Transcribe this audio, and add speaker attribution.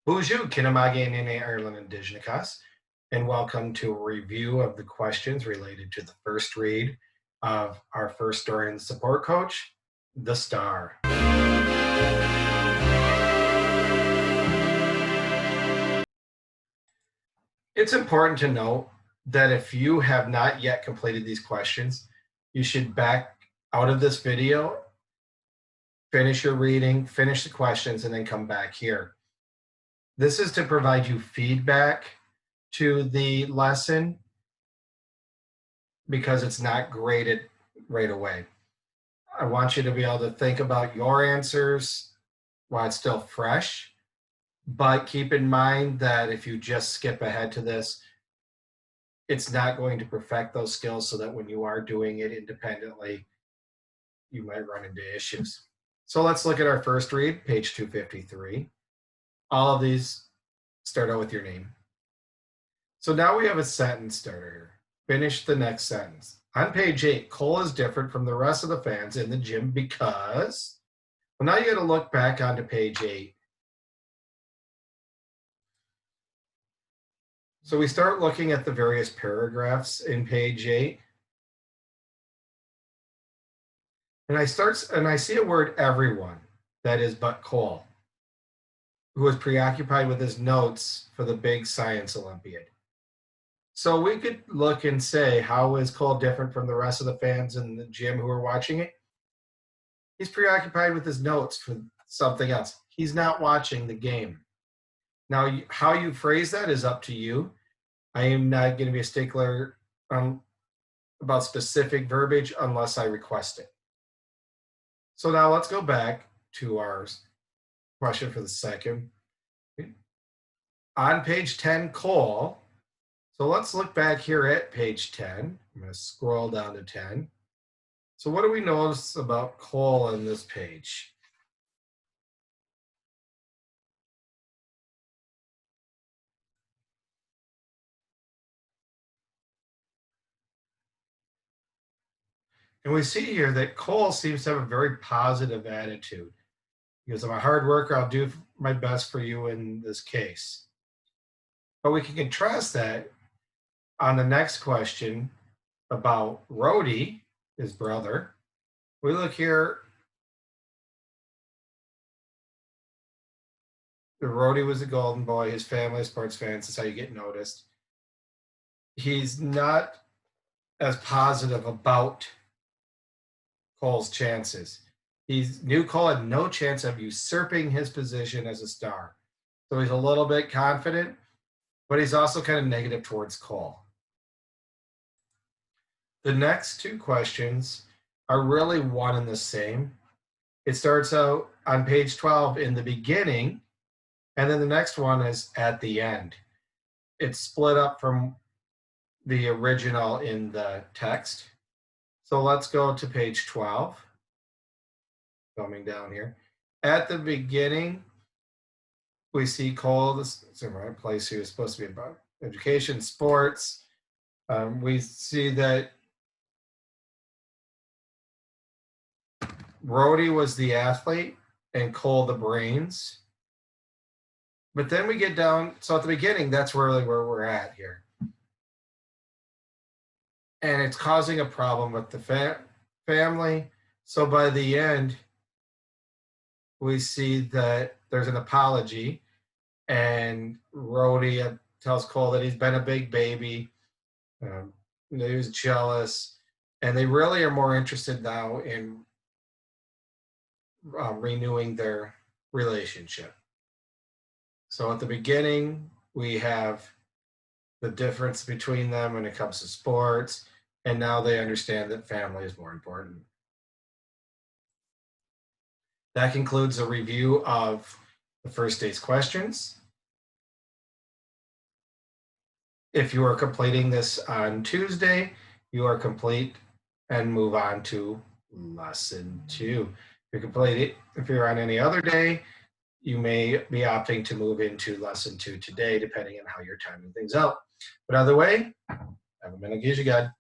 Speaker 1: Bonjour, Kinamage Nene Ireland Indigenous, and welcome to a review of the questions related to the first read of our first story in the support coach, The Star. It's important to note that if you have not yet completed these questions, you should back out of this video, finish your reading, finish the questions, and then come back here. This is to provide you feedback to the lesson because it's not graded right away. I want you to be able to think about your answers while it's still fresh, but keep in mind that if you just skip ahead to this, it's not going to perfect those skills so that when you are doing it independently, you might run into issues. So let's look at our first read, page 253. All of these start out with your name. So now we have a sentence starter here. Finish the next sentence. On page 8, Cole is different from the rest of the fans in the gym because, well, now you got to look back onto page 8. So we start looking at the various paragraphs in page 8. And I see a word everyone, that is but Cole, who was preoccupied with his notes for the big science Olympiad. So we could look and say, how is Cole different from the rest of the fans in the gym who are watching it? He's preoccupied with his notes for something else. He's not watching the game. Now, how you phrase that is up to you. I am not going to be a stickler about specific verbiage unless I request it. So now let's go back to our question for the second. On page 10, Cole. So let's look back here at page 10. I'm going to scroll down to 10. So what do we notice about Cole on this page? And we see here that Cole seems to have a very positive attitude. He goes, I'm a hard worker. I'll do my best for you in this case. But we can contrast that on the next question about Rhodey, his brother. We look here. The Rhodey was a golden boy. His family is sports fans. That's how you get noticed. He's not as positive about Cole's chances. He knew Cole had no chance of usurping his position as a star. So he's a little bit confident, but he's also kind of negative towards Cole. The next two questions are really one and the same. It starts out on page 12 in the beginning, and then the next one is at the end. It's split up from the original in the text. So let's go to page 12. Coming down here. At the beginning, we see Cole, this is the right place he was supposed to be about education, sports. We see that Rhodey was the athlete and Cole the brains. But then we get down, so at the beginning, that's really where we're at here. And it's causing a problem with the family. So by the end, we see that there's an apology, and Rhodey tells Cole that he's been a big baby. He was jealous, and they really are more interested now in renewing their relationship. So at the beginning, we have the difference between them when it comes to sports, and now they understand that family is more important. That concludes a review of the first day's questions. If you are completing this on Tuesday, you are complete and move on to lesson 2. If you're on any other day, you may be opting to move into lesson 2 today, depending on how you're timing things out. But either way, have a minute, God.